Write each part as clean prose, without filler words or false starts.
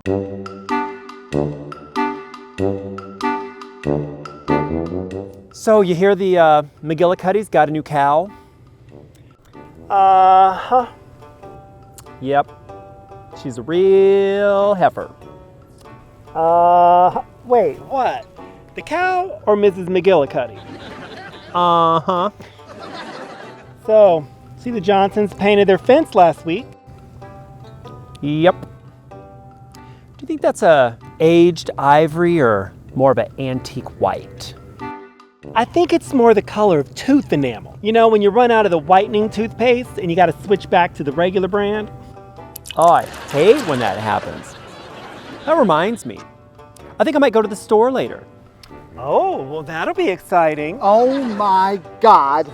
So you hear the McGillicuddy's got a new cow? Uh-huh. Yep. She's a real heifer. Wait, what? The cow or Mrs. McGillicuddy? Uh-huh. So, see the Johnsons painted their fence last week? Yep. Do you think that's a aged ivory or more of an antique white? I think it's more the color of tooth enamel. You know, when you run out of the whitening toothpaste and you gotta switch back to the regular brand? Oh, I hate when that happens. That reminds me. I think I might go to the store later. Oh, well that'll be exciting. Oh my God.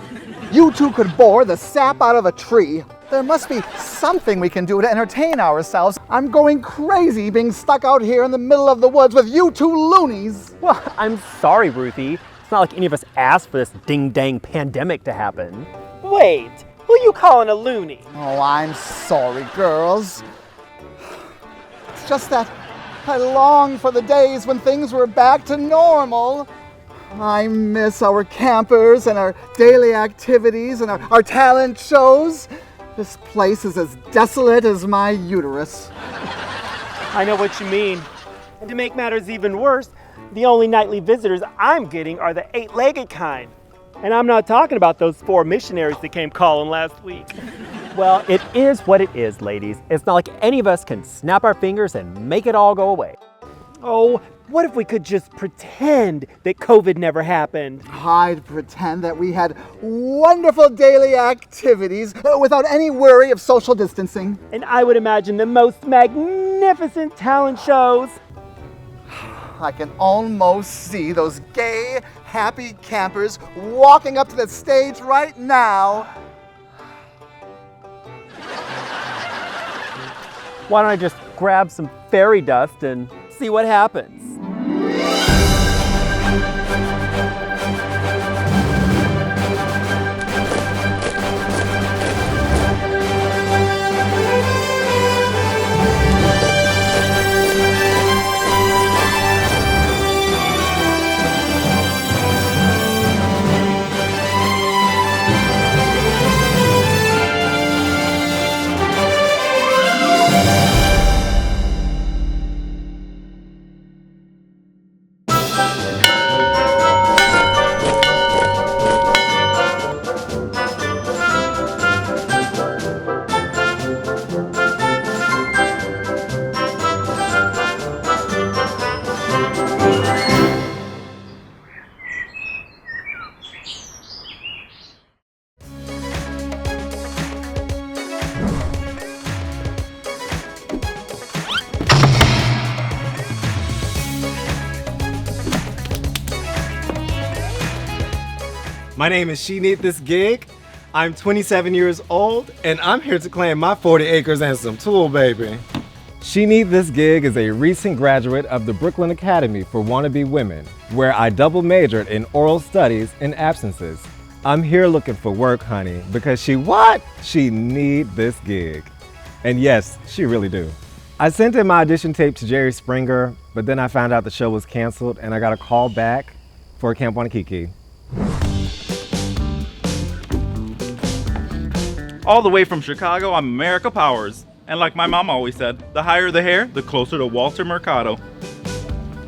You two could bore the sap out of a tree. There must be something we can do to entertain ourselves. I'm going crazy being stuck out here in the middle of the woods with you two loonies. Well, I'm sorry, Ruthie. It's not like any of us asked for this ding-dang pandemic to happen. Wait, who you calling a loony? Oh, I'm sorry, girls. It's just that I long for the days when things were back to normal. I miss our campers and our daily activities and our talent shows. This place is as desolate as my uterus. I know what you mean. And to make matters even worse, the only nightly visitors I'm getting are the 8-legged kind. And I'm not talking about those 4 missionaries that came calling last week. Well, it is what it is, ladies. It's not like any of us can snap our fingers and make it all go away. Oh, what if we could just pretend that COVID never happened? I'd pretend that we had wonderful daily activities without any worry of social distancing. And I would imagine the most magnificent talent shows. I can almost see those gay, happy campers walking up to the stage right now. Why don't I just grab some fairy dust and see what happens? My name is Thisgig. I'm 27 years old, and I'm here to claim my 40 acres and some tool, baby. Thisgig is a recent graduate of the Brooklyn Academy for Wannabe Women, where I double majored in oral studies and absences. I'm here looking for work, honey, because she need this gig. And yes, she really do. I sent in my audition tape to Jerry Springer, but then I found out the show was canceled and I got a call back for Camp Wannakiki. All the way from Chicago, I'm America Powers. And like my mom always said, the higher the hair, the closer to Walter Mercado.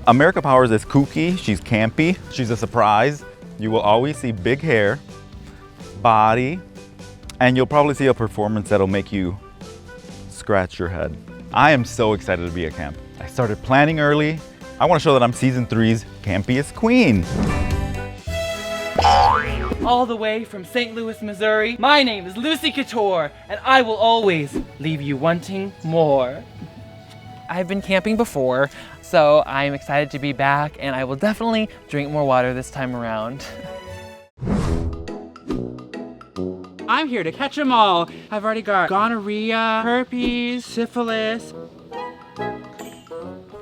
America Powers is kooky, she's campy, she's a surprise. You will always see big hair, body, and you'll probably see a performance that'll make you scratch your head. I am so excited to be at camp. I started planning early. I want to show that I'm season 3's campiest queen. All the way from St. Louis, Missouri, my name is Lucy Couture, and I will always leave you wanting more. I've been camping before, so I'm excited to be back, and I will definitely drink more water this time around. I'm here to catch them all. I've already got gonorrhea, herpes, syphilis.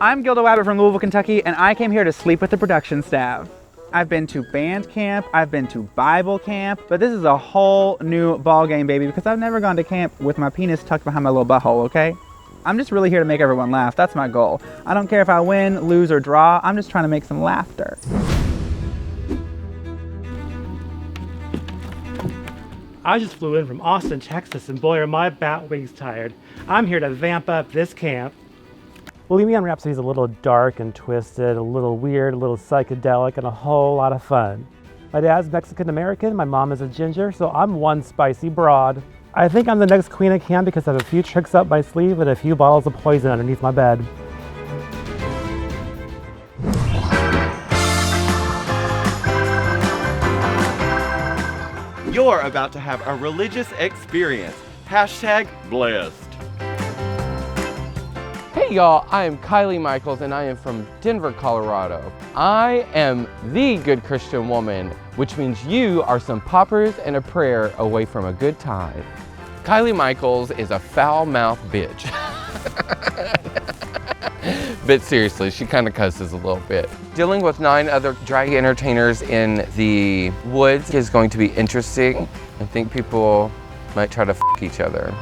I'm GILDA WABBIT from Louisville, Kentucky, and I came here to sleep with the production staff. I've been to band camp, I've been to Bible camp, but this is a whole new ball game, baby, because I've never gone to camp with my penis tucked behind my little butthole, okay? I'm just really here to make everyone laugh. That's my goal. I don't care if I win, lose, or draw. I'm just trying to make some laughter. I just flew in from Austin, Texas, and boy, are my bat wings tired. I'm here to vamp up this camp. Bohemian Rhapsody is a little dark and twisted, a little weird, a little psychedelic, and a whole lot of fun. My dad's Mexican-American, my mom is a ginger, so I'm one spicy broad. I think I'm the next queen of camp because I have a few tricks up my sleeve and a few bottles of poison underneath my bed. You're about to have a religious experience. #blessed. Hey y'all, I am Lee Mykels and I am from Denver, Colorado. I am the good Christian woman, which means you are some poppers and a prayer away from a good time. Lee Mykels is a foul-mouthed bitch. But seriously, she kind of cusses a little bit. Dealing with 9 other drag entertainers in the woods is going to be interesting. I think people might try to f*** each other.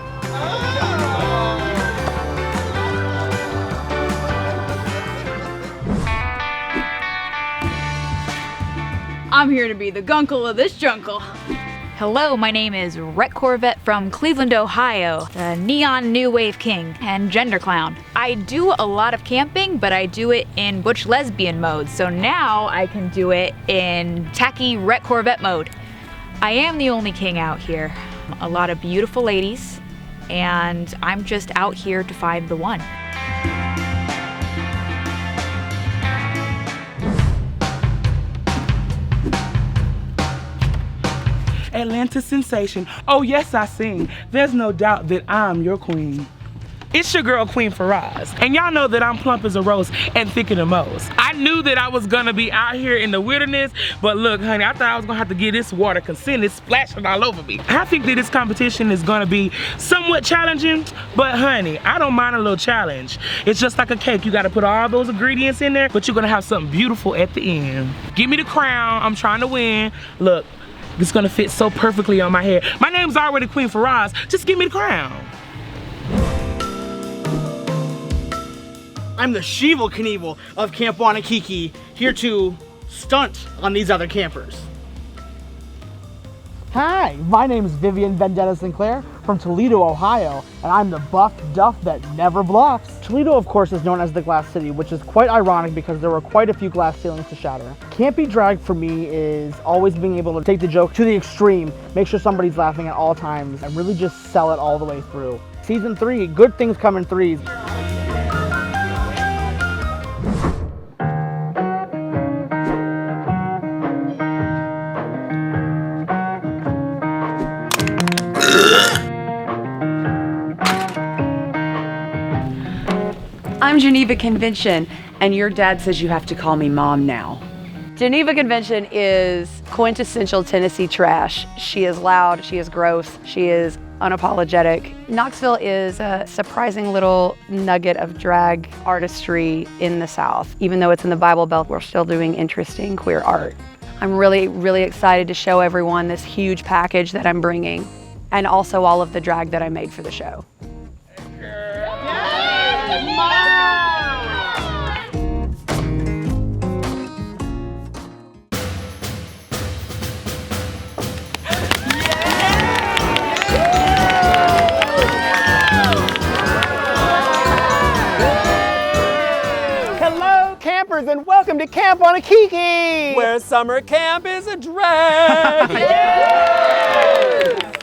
I'm here to be the gunkle of this jungle. Hello, my name is Rhett Corvette from Cleveland, Ohio, the neon new wave king and gender clown. I do a lot of camping, but I do it in butch lesbian mode, so now I can do it in tacky Rhett Corvette mode. I am the only king out here. A lot of beautiful ladies, and I'm just out here to find the one. Atlanta sensation. Oh yes, I sing. There's no doubt that I'm your queen. It's your girl, Queen Farrazz. And y'all know that I'm plump as a rose and thicker than most. I knew that I was gonna be out here in the wilderness, but look, honey, I thought I was gonna have to get this water consented splashing all over me. I think that this competition is gonna be somewhat challenging, but honey, I don't mind a little challenge. It's just like a cake. You gotta put all those ingredients in there, but you're gonna have something beautiful at the end. Give me the crown, I'm trying to win. Look, it's gonna fit so perfectly on my head. My name's already Queen Farrazz, just give me the crown. I'm the Sheevel Knievel of Camp Wannakiki, here to stunt on these other campers. Hi, my name is Vivian Vendetta-Sinclair from Toledo, Ohio, and I'm the buff duff that never bluffs. Toledo, of course, is known as the Glass City, which is quite ironic because there were quite a few glass ceilings to shatter. Campy drag for me is always being able to take the joke to the extreme, make sure somebody's laughing at all times, and really just sell it all the way through. Season 3, good things come in threes. I'm Geneva Convention, and your dad says you have to call me Mom now. Geneva Convention is quintessential Tennessee trash. She is loud, she is gross, she is unapologetic. Knoxville is a surprising little nugget of drag artistry in the South. Even though it's in the Bible Belt, we're still doing interesting queer art. I'm really, really excited to show everyone this huge package that I'm bringing, and also all of the drag that I made for the show. And welcome to Camp Wannakiki, where summer camp is a drag.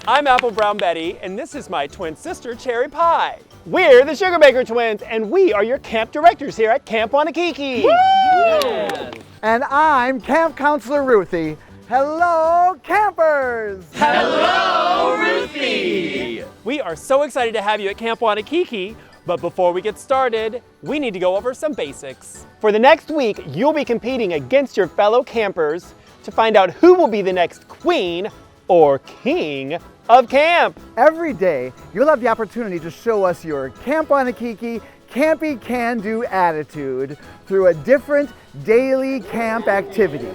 I'm Apple Brown Betty, and this is my twin sister, Cherry Pie. We're the Sugarbaker twins, and we are your camp directors here at Camp Wannakiki. Yeah. And I'm Camp Counselor Ruthie. Hello, campers! Hello, Ruthie! We are so excited to have you at Camp Wannakiki. But before we get started, we need to go over some basics. For the next week, you'll be competing against your fellow campers to find out who will be the next queen or king of camp. Every day, you'll have the opportunity to show us your Camp Wannakiki campy can-do attitude through a different daily camp activity.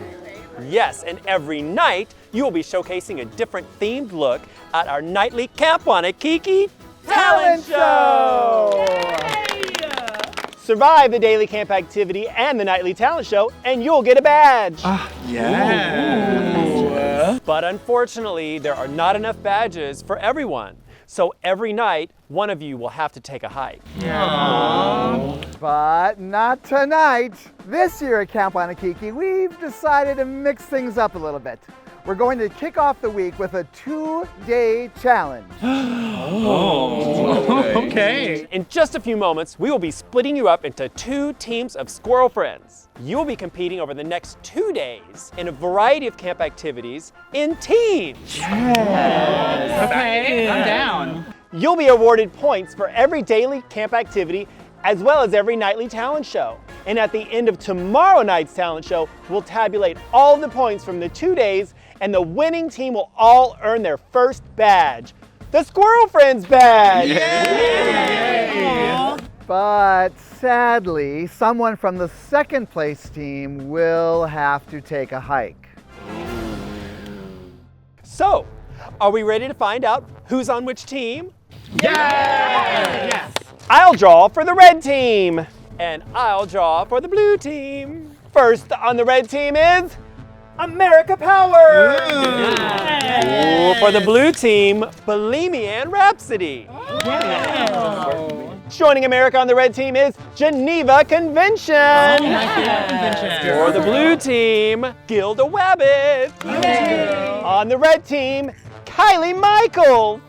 Yes, and every night, you will be showcasing a different themed look at our nightly Camp Wannakiki Talent Show! Survive the daily camp activity and the nightly talent show, and you'll get a badge. But unfortunately, there are not enough badges for everyone. So every night, one of you will have to take a hike. But not tonight. This year at Camp Wannakiki, we've decided to mix things up a little bit. We're going to kick off the week with a 2-day challenge. Okay. In just a few moments, we will be splitting you up into 2 teams of squirrel friends. You will be competing over the next 2 days in a variety of camp activities in teams. Okay, I'm down. You'll be awarded points for every daily camp activity as well as every nightly talent show. And at the end of tomorrow night's talent show, we'll tabulate all the points from the 2 days, and the winning team will all earn their first badge, the Squirrel Friends badge. Yay! But sadly, someone from the second place team will have to take a hike. So, are we ready to find out who's on which team? Yes! I'll draw for the red team. And I'll draw for the blue team. First on the red team is America Power. Ooh, for the blue team, BULIMIANNE Rhapsody. Joining America on the red team is GENEVA Convention. For the blue team, GILDA WABBIT. On the red team, Lee Mykels.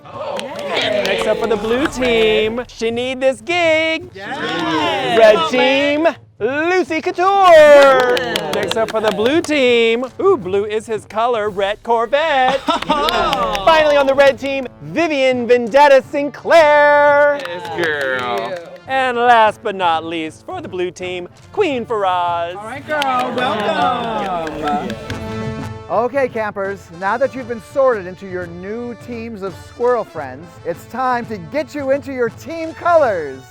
Next up for the blue team, Thisgig. Red team, Lucy Couture. Next up for the blue team, blue is his color, Rhett Corvette. Finally on the red team, Vivian Vendetta-Sinclair. Yes, girl. And last but not least, for the blue team, Qween Farrazz. All right, girl, welcome. Okay, campers, now that you've been sorted into your new teams of squirrel friends, it's time to get you into your team colors.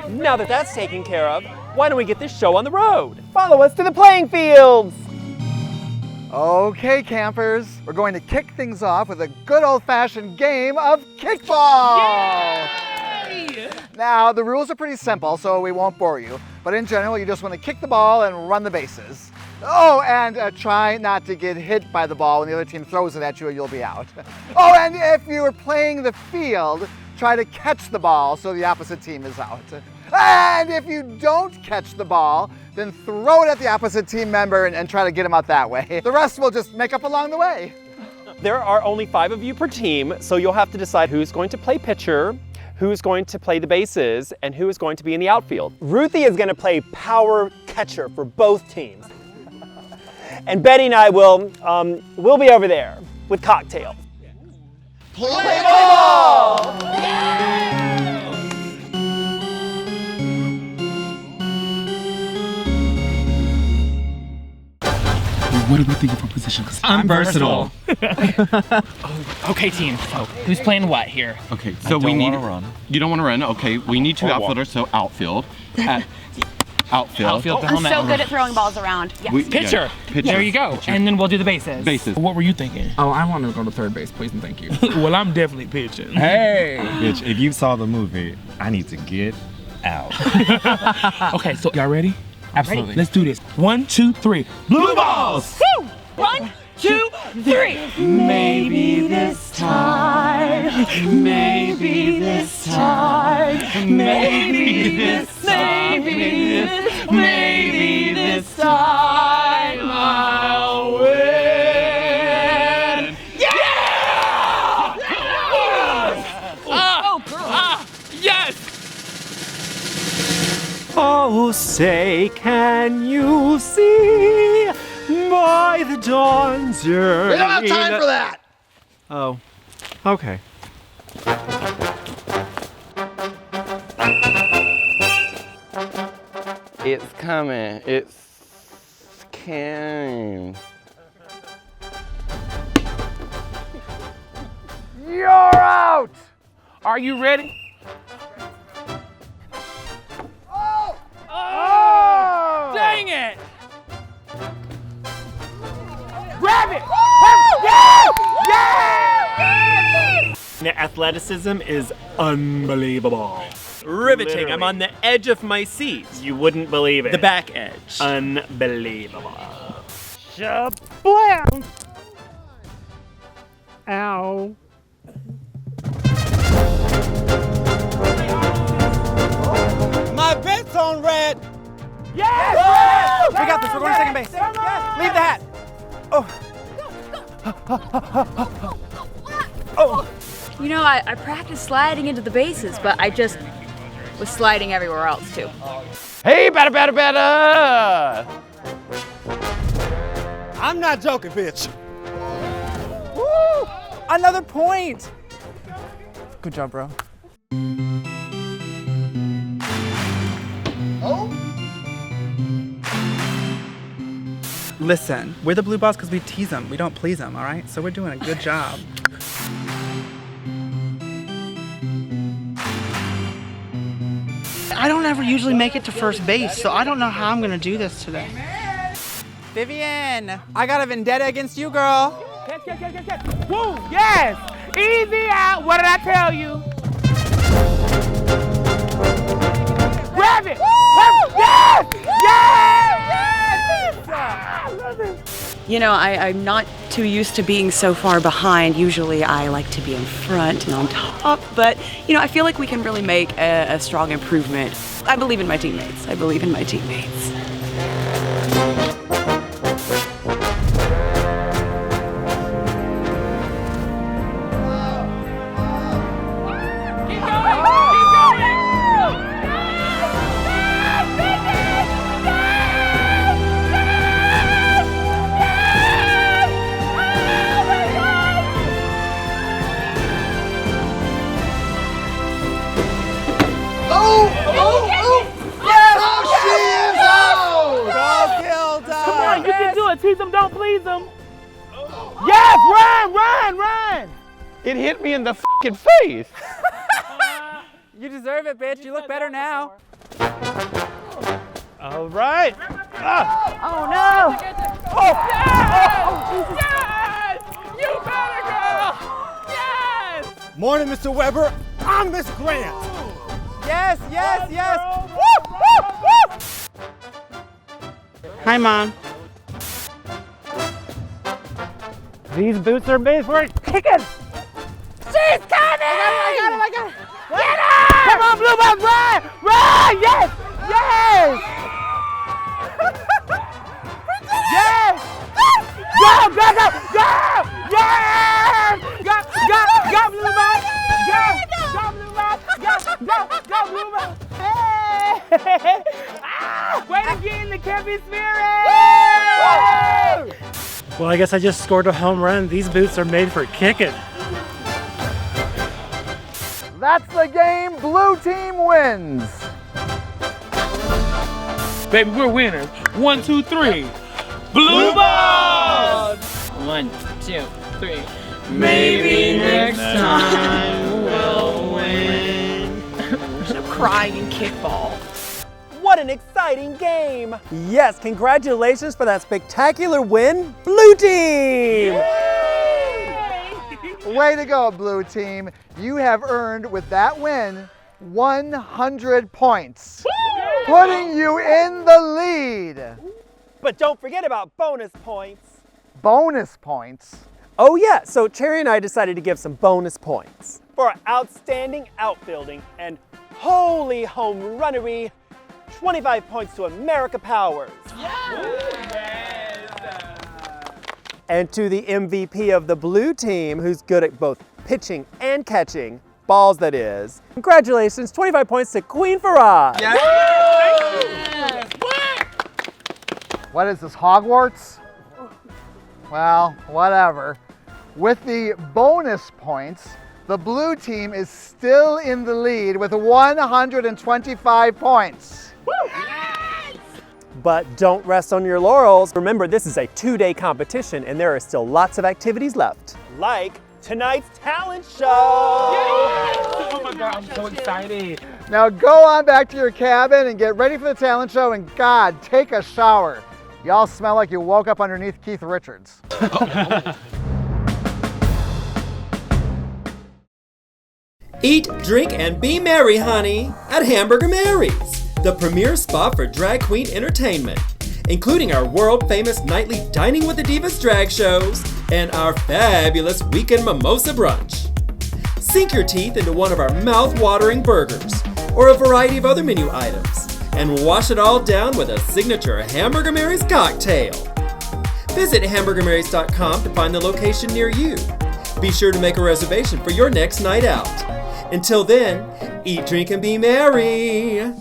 Now that that's taken care of, why don't we get this show on the road? Follow us to the playing fields. Okay, campers, we're going to kick things off with a good old-fashioned game of kickball. Now, the rules are pretty simple, so we won't bore you. But in general, you just want to kick the ball and run the bases. Oh, and try not to get hit by the ball when the other team throws it at you or you'll be out. Oh, and if you are playing the field, try to catch the ball so the opposite team is out. And if you don't catch the ball, then throw it at the opposite team member and try to get them out that way. The rest we'll just make up along the way. There are only 5 of you per team, so you'll have to decide who's going to play pitcher, who's going to play the bases, and who is going to be in the outfield. Ruthie is going to play power catcher for both teams. And Betty and I will we'll be over there with cocktails. Play ball! What are we thinking for position? I'm versatile. Okay, team. So, who's playing what here? Okay, so we need. You don't want to run. Okay, we need 2 outfielders. So outfield. Outfield. The I'm so good at throwing balls around. Yes. Pitcher. There you go. Pitcher. And then we'll do the bases. What were you thinking? Oh, I want to go to third base, please and thank you. Well, I'm definitely pitching. Hey! Bitch, if you saw the movie, I need to get out. Okay, so y'all ready? Absolutely. Let's do this. 1, 2, 3. Blue balls! Woo! 1, 2, 3. Maybe this time. Maybe this time. Maybe this time. Maybe this time I'll win. Yeah! Oh, girl. Yes! Oh, say, can you see by the dawn's early... We don't have time for that! Oh, okay. It's coming. It's came. You're out! Are you ready? Dang it! Grab it! Yeah! The athleticism is unbelievable. Riveting. Literally. I'm on the edge of my seat. You wouldn't believe it. The back edge. Unbelievable. Shablam! Ow. My bet's on Rhett. Yes! We got this. We're going to second base. Leave the hat. You know, I practiced sliding into the bases, but I just was sliding everywhere else too. Hey, better! I'm not joking, bitch. Woo! Another point. Good job, bro. Listen, we're the blue balls because we tease them. We don't please them, all right? So we're doing a good job. I don't ever usually make it to first base, so I don't know how I'm gonna do this today. Vivian, I got a vendetta against you, girl. Catch. Woo, yes! Easy out, what did I tell you? Grab it! Yes! Yes! I love it. You know, I'm not too used to being so far behind. Usually I like to be in front and on top, but you know, I feel like we can really make a strong improvement. I believe in my teammates. Tease them, don't please them. Yes, run! It hit me in the fucking face. You deserve it, bitch. You look better now. All right. Oh no! Yes! You better, girl! Yes! Morning, Mr. Weber. I'm Miss Grant. Yes! Hi, Mom. These boots are made for kicking. She's coming! I got it! Get her! Come on, Blue Box, run! Yes! Yes! Go! Yes! Go, Blue Box! Go, Blue Box! Go, Blue Box! Hey! Way to get in the campy spirit! Well, I guess I just scored a home run. These boots are made for kicking. That's the game. Blue team wins. Baby, we're winners. 1, 2, 3. Blue Balls! 1, 2, 3. Maybe next time we'll win. Crying in kickball. What an exciting game! Yes, congratulations for that spectacular win, Blue Team! Way to go, Blue Team. You have earned, with that win, 100 points, putting you in the lead. But don't forget about bonus points. Bonus points? Oh yeah, so Cherry and I decided to give some bonus points for our outstanding outfielding and holy home runnery. 25 points to America Powers. And to the MVP of the blue team, who's good at both pitching and catching, balls that is. Congratulations, 25 points to Qween Farrazz. What is this, Hogwarts? Well, whatever. With the bonus points, the blue team is still in the lead with 125 points. But don't rest on your laurels. Remember, this is a 2-day competition and there are still lots of activities left. Like tonight's talent show! Oh my God, I'm so excited. Now go on back to your cabin and get ready for the talent show, and God, take a shower. Y'all smell like you woke up underneath Keith Richards. Eat, drink, and be merry, honey, at Hamburger Mary's, the premier spot for drag queen entertainment, including our world-famous nightly Dining with the Divas drag shows and our fabulous weekend mimosa brunch. Sink your teeth into one of our mouth-watering burgers or a variety of other menu items and wash it all down with a signature Hamburger Mary's cocktail. Visit hamburgermarys.com to find the location near you. Be sure to make a reservation for your next night out. Until then, eat, drink, and be merry.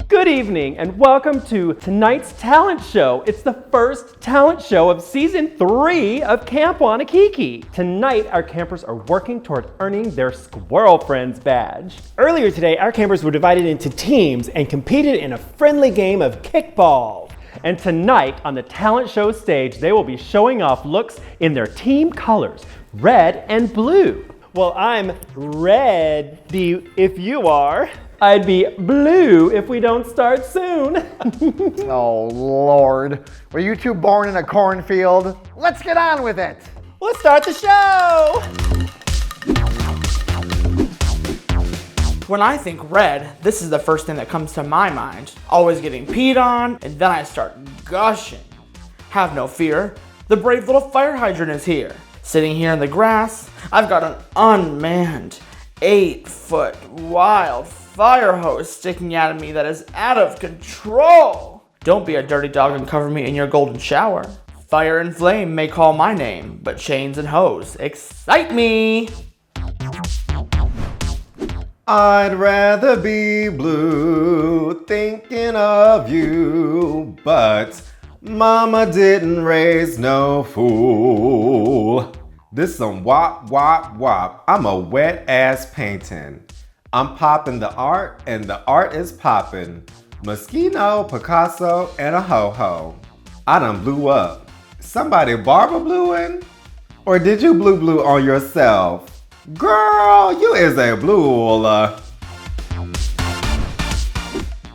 Good evening and welcome to tonight's talent show. It's the first talent show of season 3 of Camp Wannakiki. Tonight, our campers are working toward earning their Squirrel Friends badge. Earlier today, our campers were divided into teams and competed in a friendly game of kickball. And tonight, on the talent show stage, they will be showing off looks in their team colors, red and blue. Well, I'm red, if you are. I'd be blue if we don't start soon. Oh, Lord. Were you two born in a cornfield? Let's get on with it. Let's start the show. When I think red, this is the first thing that comes to my mind. Always getting peed on, and then I start gushing. Have no fear, the brave little fire hydrant is here. Sitting here in the grass, I've got an unmanned, 8-foot wild fire hose sticking out of me that is out of control. Don't be a dirty dog and cover me in your golden shower. Fire and flame may call my name, but chains and hose excite me. I'd rather be blue, thinking of you, but mama didn't raise no fool. This some wop, wop, wop. I'm a wet ass painting. I'm popping the art, and the art is popping. Mosquito, Picasso, and a ho-ho. I done blew up. Somebody Barbara blueing? Or did you blue on yourself? Girl, you is a blue-ola.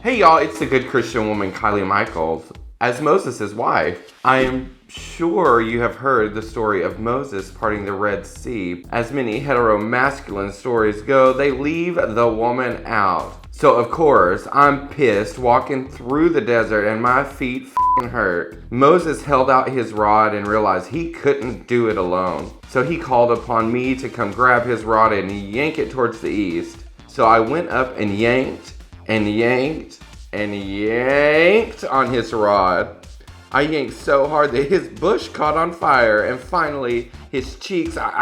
Hey y'all, it's the good Christian woman Lee Mykels as Moses' wife. I am sure you have heard the story of Moses parting the Red Sea. As many hetero-masculine stories go, they leave the woman out. So of course, I'm pissed walking through the desert and my feet f***ing hurt. Moses held out his rod and realized he couldn't do it alone. So he called upon me to come grab his rod and yank it towards the east. So I went up and yanked and yanked and yanked on his rod. I yanked so hard that his bush caught on fire, and finally his cheeks, shot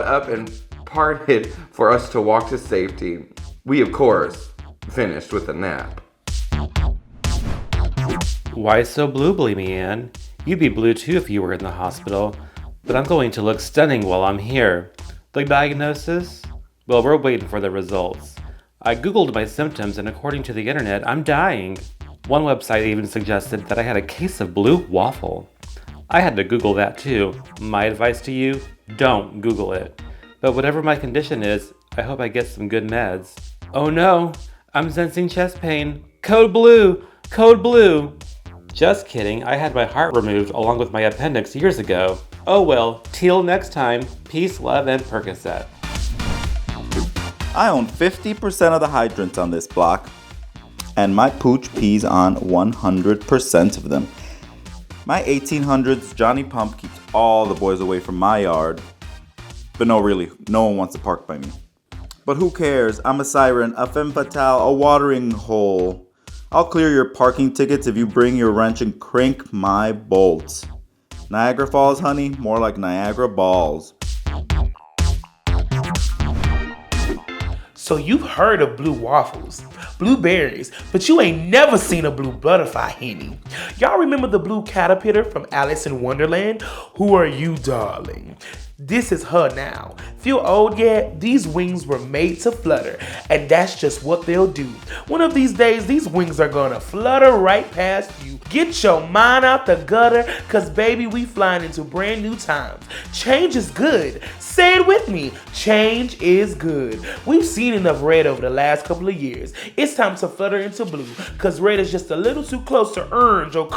up and parted for us to walk to safety. We, of course, finished with a nap. Why so blue, BULIMIANNE? You'd be blue too if you were in the hospital, but I'm going to look stunning while I'm here. The diagnosis? Well, we're waiting for the results. I googled my symptoms, and according to the internet, I'm dying. One website even suggested that I had a case of blue waffle. I had to Google that too. My advice to you, don't Google it. But whatever my condition is, I hope I get some good meds. Oh no, I'm sensing chest pain. Code blue, code blue. Just kidding, I had my heart removed along with my appendix years ago. Oh well, till next time, peace, love, and Percocet. I own 50% of the hydrants on this block, and my pooch pees on 100% of them. My 1800s Johnny Pump keeps all the boys away from my yard. But no, really, no one wants to park by me. But who cares? I'm a siren, a femme fatale, a watering hole. I'll clear your parking tickets if you bring your wrench and crank my bolts. Niagara Falls, honey, more like Niagara Balls. So you've heard of blue waffles, blueberries, but you ain't never seen a blue butterfly, Henny. Y'all remember the blue caterpillar from Alice in Wonderland? Who are you, darling? This is her now. Feel old yet? These wings were made to flutter, and that's just what they'll do. One of these days, these wings are gonna flutter right past you. Get your mind out the gutter, cause baby, we flying into brand new times. Change is good. Say it with me. Change is good. We've seen enough red over the last couple of years. It's time to flutter into blue, cause red is just a little too close to orange or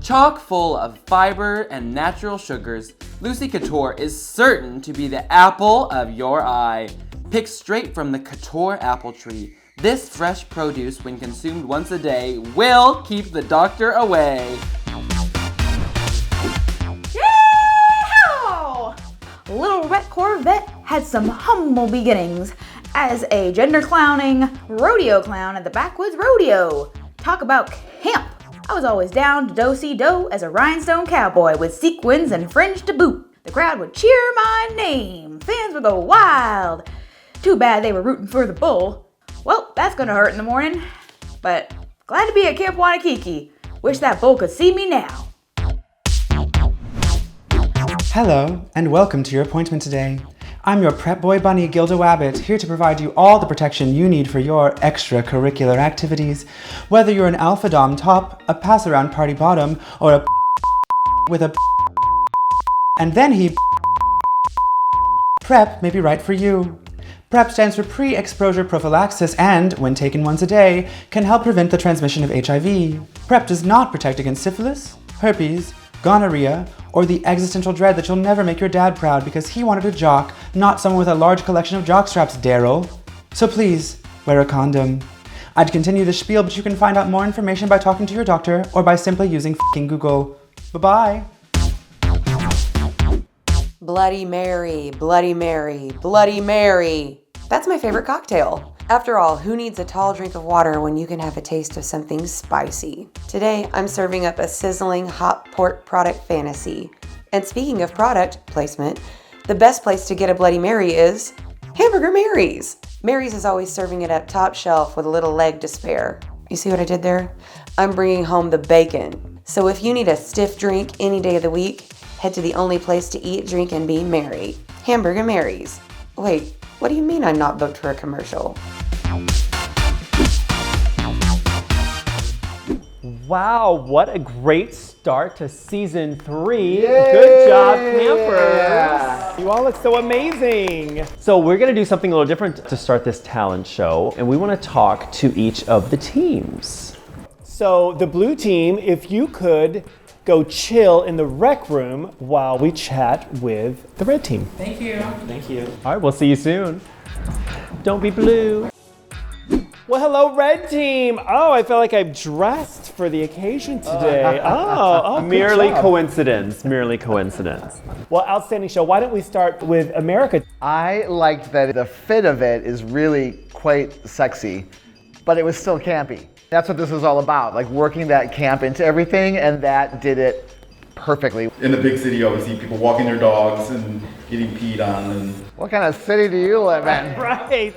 Chock full of fiber and natural sugars, Lucy Couture is certain to be the apple of your eye. Picked straight from the Couture apple tree, this fresh produce, when consumed once a day, will keep the doctor away. Yeehaw! Little Rhett Corvette had some humble beginnings as a gender-clowning rodeo clown at the Backwoods Rodeo. Talk about camp! I was always down to do-si-do as a rhinestone cowboy with sequins and fringe to boot. The crowd would cheer my name. Fans would go wild. Too bad they were rooting for the bull. Well, that's gonna hurt in the morning. But glad to be at Camp Wannakiki. Wish that bull could see me now. Hello, and welcome to your appointment today. I'm your prep boy bunny, GILDA WABBIT, here to provide you all the protection you need for your extracurricular activities. Whether you're an alpha dom top, a pass-around party bottom, or a with a and then he PrEP may be right for you. PrEP stands for pre-exposure prophylaxis and, when taken once a day, can help prevent the transmission of HIV. PrEP does not protect against syphilis, herpes, gonorrhea, or the existential dread that you'll never make your dad proud because he wanted a jock, not someone with a large collection of jock straps, Daryl. So please, wear a condom. I'd continue the spiel, but you can find out more information by talking to your doctor or by simply using f***ing Google. Bye-bye. Bloody Mary, Bloody Mary, Bloody Mary. That's my favorite cocktail. After all, who needs a tall drink of water when you can have a taste of something spicy? Today, I'm serving up a sizzling hot pork product fantasy. And speaking of product placement, the best place to get a Bloody Mary is Hamburger Mary's. Mary's is always serving it up top shelf with a little leg to spare. You see what I did there? I'm bringing home the bacon. So if you need a stiff drink any day of the week, head to the only place to eat, drink, and be merry. Hamburger Mary's. Wait, what do you mean I'm not booked for a commercial? Wow, what a great start to season 3. Yay! Good job, campers. Yeah. You all look so amazing. So we're gonna do something a little different to start this talent show, and we wanna talk to each of the teams. So the blue team, if you could go chill in the rec room while we chat with the red team. Thank you. Thank you. All right, we'll see you soon. Don't be blue. Well, hello, red team. Oh, I feel like I've dressed for the occasion today. Oh, merely coincidence, merely coincidence. Well, outstanding show. Why don't we start with America? I liked that the fit of it is really quite sexy, but it was still campy. That's what this is all about, like working that camp into everything, and that did it perfectly. In the big city, you always see people walking their dogs and getting peed on. And what kind of city do you live in? Right.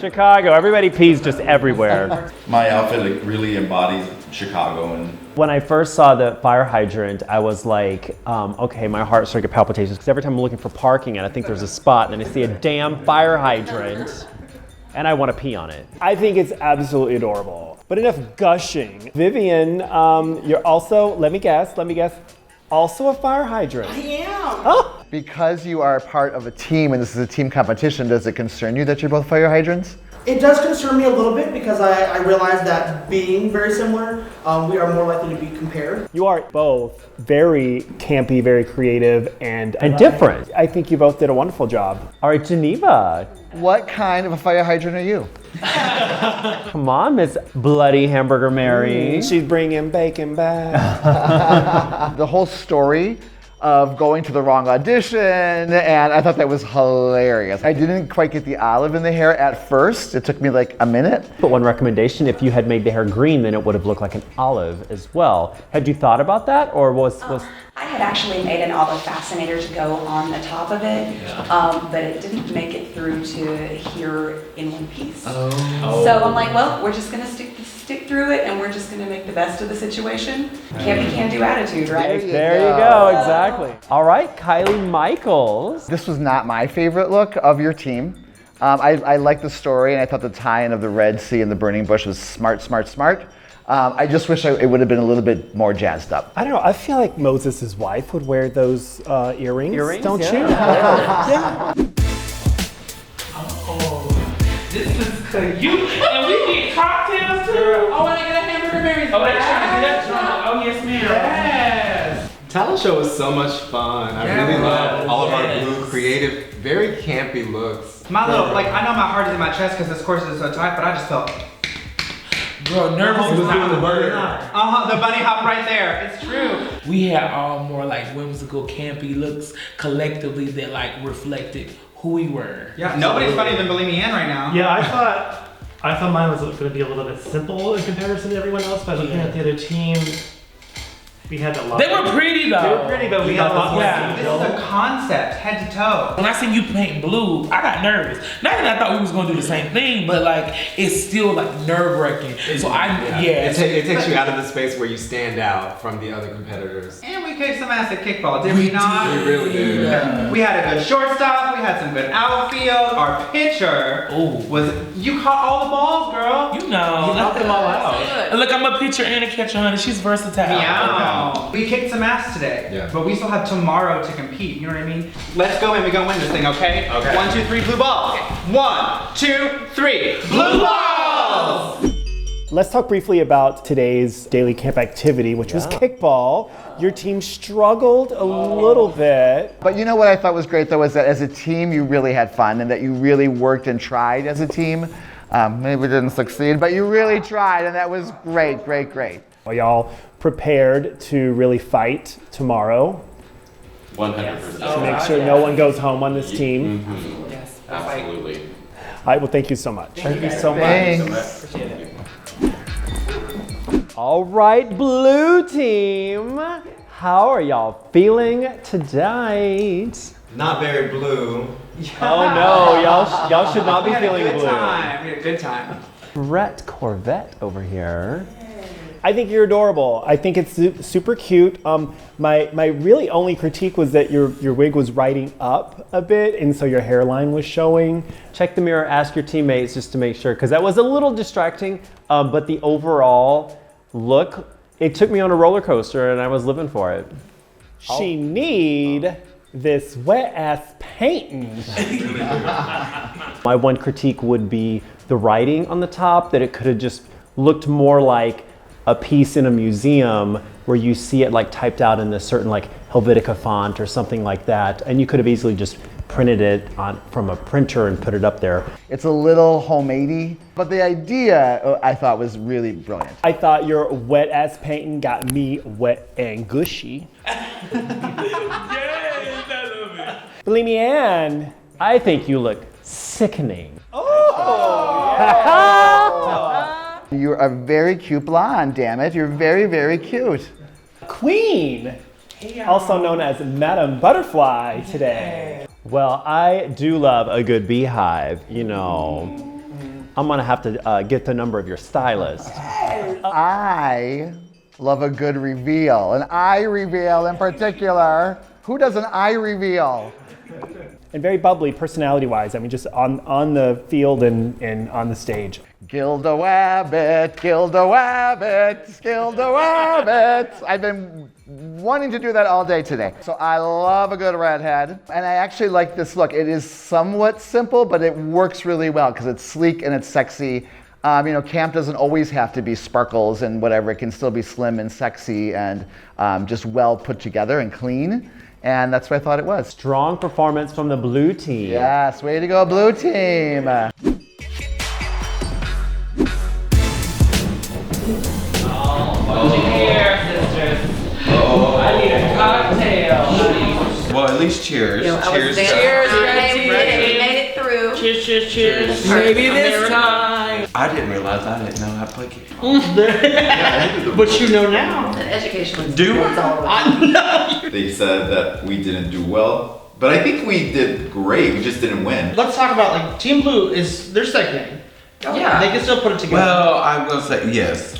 Chicago. Everybody pees just everywhere. My outfit really embodies Chicago. And when I first saw the fire hydrant, I was like, okay, my heart started to get palpitations because every time I'm looking for parking and I think there's a spot and then I see a damn fire hydrant and I want to pee on it. I think it's absolutely adorable. But enough gushing. Vivian, you're also, let me guess, also a fire hydrant. I am. Oh. Because you are part of a team and this is a team competition, does it concern you that you're both fire hydrants? It does concern me a little bit because I realize that being very similar, we are more likely to be compared. You are both very campy, very creative, and different. I think you both did a wonderful job. All right, Geneva. What kind of a fire hydrant are you? Come on, Miss Bloody Hamburger Mary. She's bringing bacon back. The whole story of going to the wrong audition, and I thought that was hilarious. I didn't quite get the olive in the hair at first. It took me like a minute. But one recommendation, if you had made the hair green, then it would have looked like an olive as well. Had you thought about that, or was... I had actually made an olive fascinator to go on the top of it, but it didn't make it through to here in one piece. So I'm like, well, we're just gonna stick this stick through it, and we're just gonna make the best of the situation. Can't be can-do attitude, right? There you go, exactly. All right, Kylie Mykels. This was not my favorite look of your team. I liked the story, and I thought the tie-in of the Red Sea and the burning bush was smart. I just wish it would have been a little bit more jazzed up. I don't know. I feel like Moses' wife would wear those earrings. Don't you? Yeah. Oh, this is cute. And we get cocktails too. Oh, and I got a hamburger Mary's. Oh, they're trying to get that. Oh, yes, ma'am. Yes. Talent show was so much fun. I really loved all of our blue, creative, very campy looks. My little, like, I know my heart is in my chest because this course is so tight, but I just felt. Girl, nervous was doing the burger. The bunny hop right there. It's true. We had all more like whimsical, campy looks collectively that like reflected who we were. Yeah, nobody's funnier than BULIMIANNE right now. Yeah, I thought mine was going to be a little bit simple in comparison to everyone else, but looking at the other team, we had a lot. They were pretty though. They were pretty, but we had a lot more. Yeah. This is a concept, head to toe. When I seen you paint blue, I got nervous. Not that I thought we was gonna do the same thing, but like it's still like nerve-wracking. So It takes you out of the space where you stand out from the other competitors. And we kicked some ass at kickball, did we not? We really did. Yeah. We had a good shortstop, we had some good outfield. Our pitcher was, you caught all the balls, girl. You know. You knocked them all out. Look, I'm a pitcher and a catcher, honey. She's versatile. Meow. We kicked some ass today, but we still have tomorrow to compete, you know what I mean? Let's go in, we gonna win this thing, okay? 1, 2, 3, blue ball. 1, 2, 3, blue balls! Let's talk briefly about today's daily camp activity, which was kickball. Your team struggled a little bit. But you know what I thought was great though, was that as a team you really had fun and that you really worked and tried as a team. Maybe we didn't succeed, but you really tried and that was great. Are y'all prepared to really fight tomorrow? 100%. To make sure no one goes home on this team? Yes, absolutely. All right, well, thank you so much. Thank you so much. Appreciate it. All right, blue team. How are y'all feeling tonight? Not very blue. Oh no, y'all should not be feeling blue. We had a good time. Rhett Corvette over here. I think you're adorable. I think it's super cute. My really only critique was that your wig was riding up a bit, and so your hairline was showing. Check the mirror, ask your teammates just to make sure, because that was a little distracting, but the overall look, it took me on a roller coaster and I was living for it. She need this wet ass painting. My one critique would be the writing on the top, that it could have just looked more like a piece in a museum where you see it like typed out in this certain like Helvetica font or something like that, and you could have easily just printed it from a printer and put it up there. It's a little homeady, but the idea I thought was really brilliant. I thought your wet ass painting got me wet and gushy. BULIMIANNE, I think you look sickening. You're a very cute blonde, damn it. You're very, very cute. Qween, also known as Madam Butterfly today. Well, I do love a good beehive, you know. I'm gonna have to get the number of your stylist. I love a good reveal, an eye reveal in particular. Who does an eye reveal? And very bubbly personality-wise. I mean, just on the field and on the stage. GILDA WABBIT, GILDA WABBIT, GILDA WABBIT. I've been wanting to do that all day today. So I love a good redhead. And I actually like this look. It is somewhat simple, but it works really well because it's sleek and it's sexy. You know, camp doesn't always have to be sparkles and whatever. It can still be slim and sexy and just well put together and clean. And that's what I thought it was. Strong performance from the blue team. Yes, way to go, blue team. Cheers, sisters. I need a cocktail. Well, at least cheers. Cheers. Cheers, Renee. We made it through. Cheers. Maybe this time. I didn't realize I didn't know how to play kickball. But you know now. An education was Do They said that we didn't do well, but I think we did great. We just didn't win. Let's talk about, like, Team Blue is their second name. Yeah, they can still put it together. Well, I'm gonna say yes,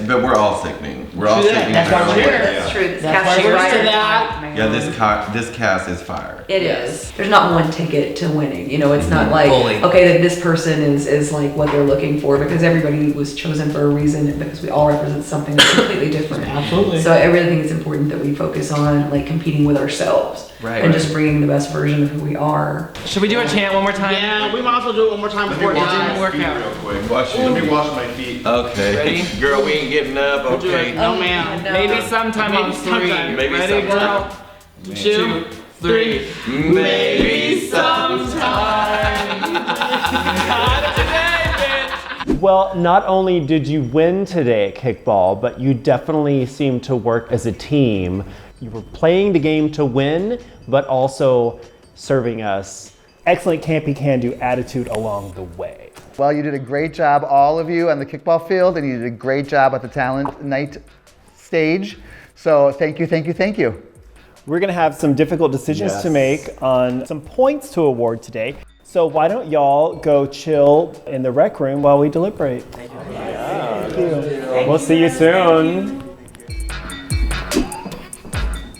but we're all sickening. We're all sickening. That's fairly true. well. That's true. That's why we're to that. Yeah, this cast is fire. It is. There's not one ticket to winning. You know, it's not like, Fully. okay, that this person is like what they're looking for, because everybody was chosen for a reason, because we all represent something that's completely different. Absolutely. So I really think it's important that we focus on like competing with ourselves. Right. And just bringing the best version of who we are. Should we do a chant one more time? Yeah, we might as well do it one more time before it didn't work out. Real quick. Let me wash my feet. Okay. Ready? Girl, we ain't getting up. Okay. No, ma'am. Maybe sometime on three. Maybe Ready, sometime. girl? 2, 3. Maybe Well, not only did you win today at kickball, but you definitely seemed to work as a team. You were playing the game to win, but also serving us excellent campy can-do attitude along the way. Well, you did a great job, all of you, on the kickball field, and you did a great job at the talent night stage. So thank you, thank you, thank you. We're gonna have some difficult decisions to make on some points to award today. So why don't y'all go chill in the rec room while we deliberate? Thank you. We'll see you soon.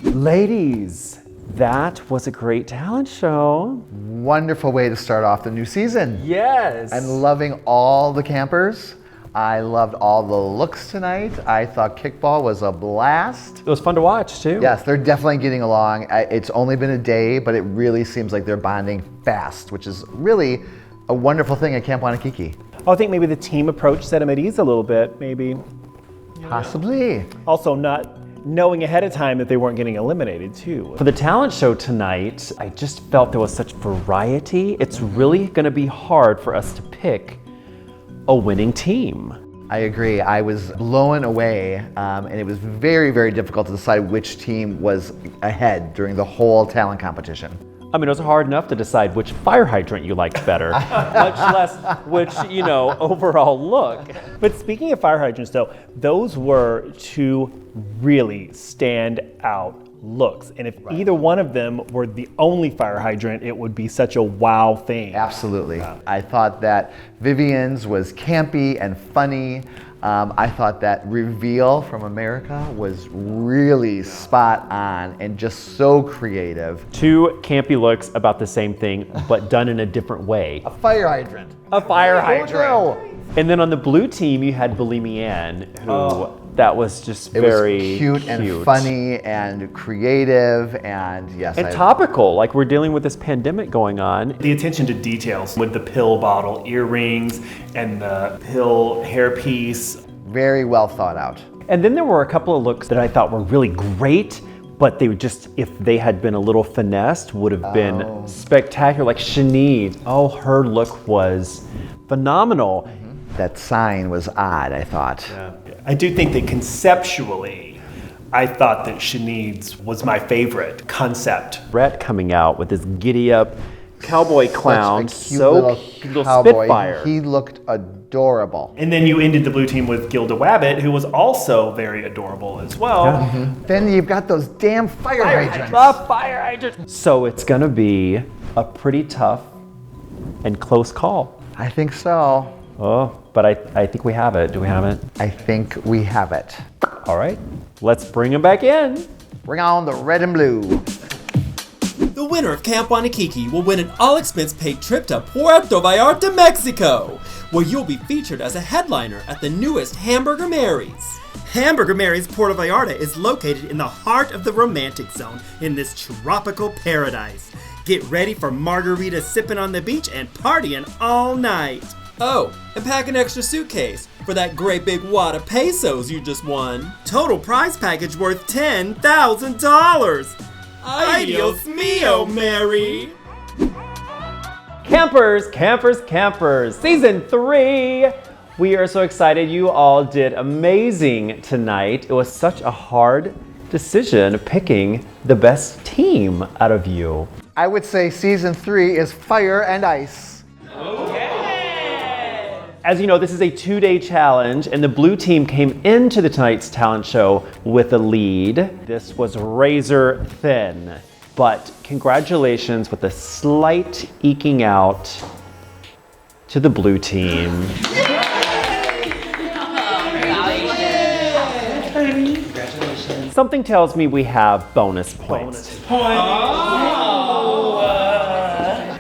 Ladies, that was a great talent show. Wonderful way to start off the new season. Yes. I'm loving all the campers. I loved all the looks tonight. I thought kickball was a blast. It was fun to watch too. Yes, they're definitely getting along. It's only been a day, but it really seems like they're bonding fast, which is really a wonderful thing at Camp Wannakiki. I think maybe the team approach set them at ease a little bit, maybe. Possibly. Also not knowing ahead of time that they weren't getting eliminated too. For the talent show tonight, I just felt there was such variety. It's really gonna be hard for us to pick a winning team. I agree. I was blown away, and it was very, very difficult to decide which team was ahead during the whole talent competition. I mean, it was hard enough to decide which fire hydrant you liked better, much less which, overall look. But speaking of fire hydrants though, those were two really stand out looks. And if either one of them were the only fire hydrant, it would be such a wow thing. Absolutely. I thought that Vivian's was campy and funny. I thought that reveal from America was really spot on and just so creative. Two campy looks about the same thing, but done in a different way. A fire hydrant. A fire hydrant. No. And then on the blue team, you had BULIMIANNE, who that was just very cute and funny and creative and yes. And topical, like we're dealing with this pandemic going on. The attention to details with the pill bottle, earrings, and the pill hairpiece. Very well thought out. And then there were a couple of looks that I thought were really great, but they would just, if they had been a little finessed, would have been spectacular. Like Sinead, her look was phenomenal. That sign was odd, I thought. Yeah. I do think that conceptually, I thought that Sinead's was my favorite concept. Rhett coming out with this giddy up cowboy clown, little Spitfire. He looked adorable. And then you ended the blue team with GILDA WABBIT, who was also very adorable as well. Yeah. Then you've got those damn fire hydrants. The fire hydrants. So it's gonna be a pretty tough and close call. I think so. Oh, but I think we have it. Do we have it? I think we have it. All right, let's bring him back in. Bring on the red and blue. The winner of Camp Wannakiki will win an all-expense-paid trip to Puerto Vallarta, Mexico, where you'll be featured as a headliner at the newest Hamburger Mary's. Hamburger Mary's Puerto Vallarta is located in the heart of the romantic zone in this tropical paradise. Get ready for margarita sipping on the beach and partying all night. Oh, and pack an extra suitcase for that great big wad of pesos you just won. Total prize package worth $10,000. Adios mio, Mary. Campers, campers, campers, season 3. We are so excited. You all did amazing tonight. It was such a hard decision picking the best team out of you. I would say season 3 is fire and ice. As you know, this is a 2-day challenge, and the blue team came into the tonight's talent show with a lead. This was razor thin, but congratulations with a slight eking out to the blue team. Congratulations. Something tells me we have bonus points.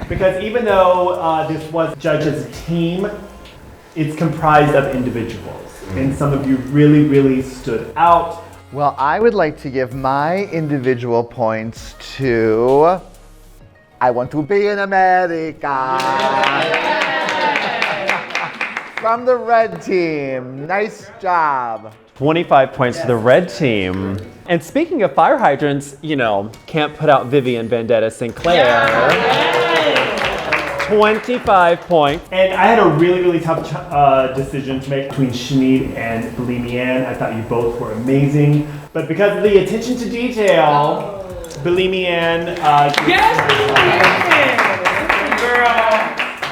Because even though this was judged as a team, it's comprised of individuals. And some of you really, really stood out. Well, I would like to give my individual points to I Want to Be in America. From the red team. Nice job. 25 points to the red team. And speaking of fire hydrants, you know, can't put out Vivian Vendetta-Sinclair. 25 points. And I had a really, really tough decision to make between Sinead and BULIMIANNE. I thought you both were amazing. But because of the attention to detail, BULIMIANNE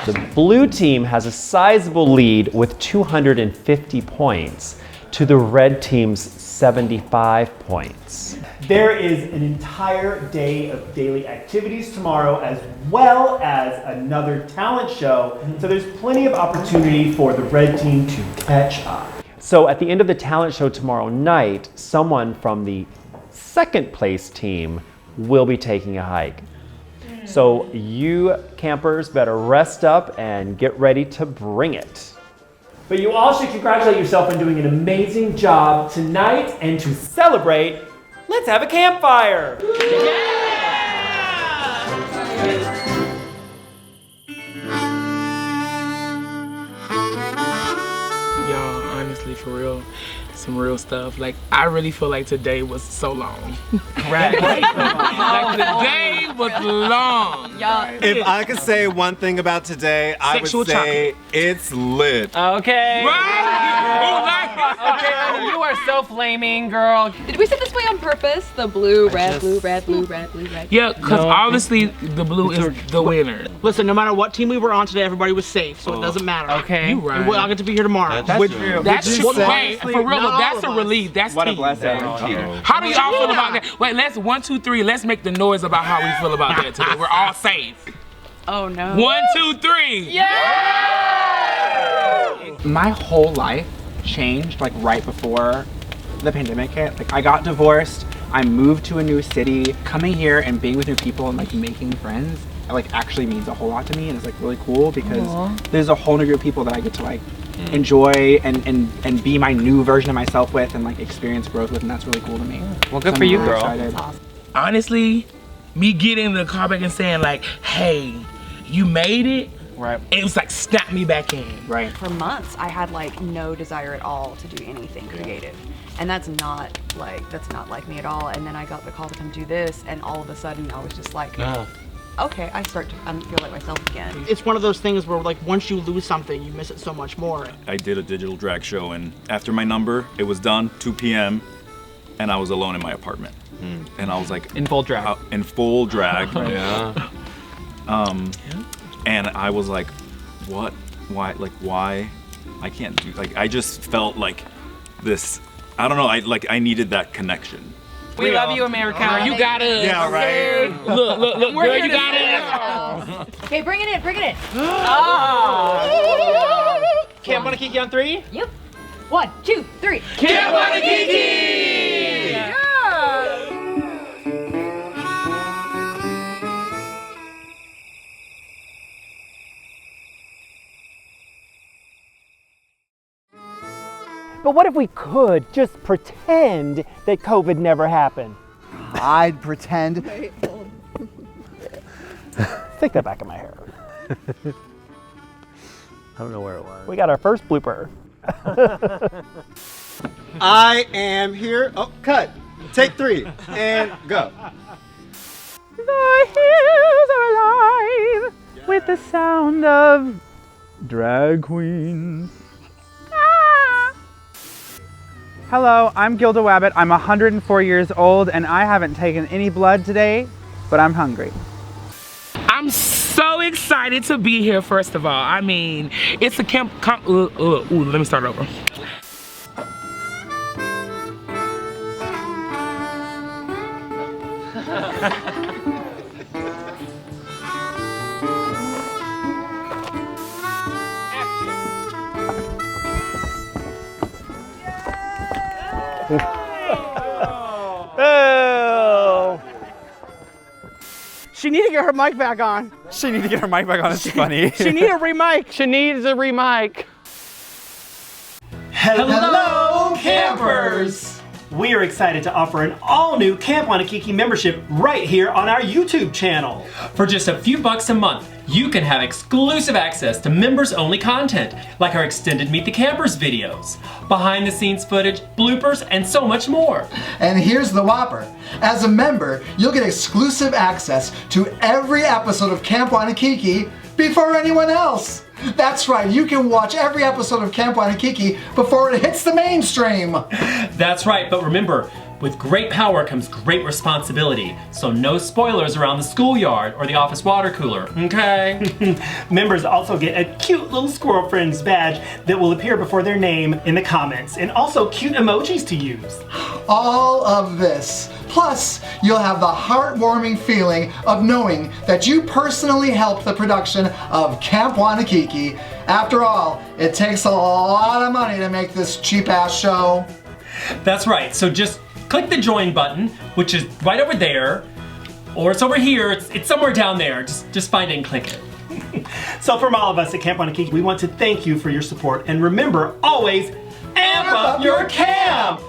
The blue team has a sizable lead with 250 points to the red team's 75 points. There is an entire day of daily activities tomorrow, as well as another talent show. So there's plenty of opportunity for the red team to catch up. So at the end of the talent show tomorrow night, someone from the second place team will be taking a hike. So you campers better rest up and get ready to bring it. But you all should congratulate yourself on doing an amazing job tonight, and to celebrate, let's have a campfire! Y'all, honestly, for real, some real stuff. Like, I really feel like today was so long. Right? Like, the day was long. If I could say one thing about today, I would say it's lit. Okay. Okay, you are so flaming, girl. Did we set this way on purpose? The blue, red, blue, red, blue, red, blue, red. Yeah, because obviously the blue is the winner. Listen, no matter what team we were on today, everybody was safe, so it doesn't matter. Okay. You right. And I'll get to be here tomorrow. That's true. That's true. Wait, for real, that's a relief. That's What a key. blessing. How do y'all feel about that? Wait, let's 1, 2, 3. Let's make the noise about how we feel about that today. We're all safe. Oh no. 1, 2, 3. Yeah! My whole life changed like right before the pandemic hit. Like I got divorced, I moved to a new city. Coming here and being with new people and like making friends, like actually means a whole lot to me, and it's like really cool because there's a whole new group of people that I get to like enjoy and be my new version of myself with and like experience growth with, and that's really cool to me. Well, good So for I'm you, really girl. excited. Honestly, me getting in the car back and saying like, hey, you made it. Right. It was like snap me back in. Right. For months, I had like no desire at all to do anything creative. And that's not like me at all. And then I got the call to come do this, and all of a sudden I was just like, okay, I start to feel like myself again. It's one of those things where like once you lose something, you miss it so much more. I did a digital drag show, and after my number, it was done, 2 p.m., and I was alone in my apartment. And I was like... In full drag. In full drag. And I was like, what? Why? Like, why? I can't do... Like, I just felt like this... I don't know, I needed that connection. We love you, Americana. You got it. Yeah, right. Look, We're girl, here you to got it. Okay, bring it in, bring it in. Camp Wannakiki on 3? Yep. 1, 2, 3. Camp Wannakiki! Yeah! But what if we could just pretend that COVID never happened? I'd pretend. Stick that back in my hair. I don't know where it was. We got our first blooper. I am here. Oh, cut. Take 3 and go. The hills are alive with the sound of drag queens. Hello, I'm GILDA WABBIT. I'm 104 years old and I haven't taken any blood today, but I'm hungry. I'm so excited to be here, first of all. I mean, it's a camp, let me start over. Oh. She need to get her mic back on. She need to get her mic back on. It's funny. She need a remic. She needs a remic. Hello, campers! We are excited to offer an all-new Camp Wannakiki membership right here on our YouTube channel. For just a few bucks a month, you can have exclusive access to members-only content, like our extended Meet the Campers videos, behind-the-scenes footage, bloopers, and so much more. And here's the whopper. As a member, you'll get exclusive access to every episode of Camp Wannakiki before anyone else. That's right, you can watch every episode of Camp Wannakiki before it hits the mainstream. That's right, but remember, with great power comes great responsibility, so no spoilers around the schoolyard or the office water cooler, okay? Members also get a cute little Squirrel Friends badge that will appear before their name in the comments, and also cute emojis to use. All of this. Plus, you'll have the heartwarming feeling of knowing that you personally helped the production of Camp Wannakiki. After all, it takes a lot of money to make this cheap-ass show. That's right, so just click the join button, which is right over there, or it's over here, it's somewhere down there. Just find it and click it. So from all of us at Camp Wannakiki, we want to thank you for your support, and remember, always amp up your camp!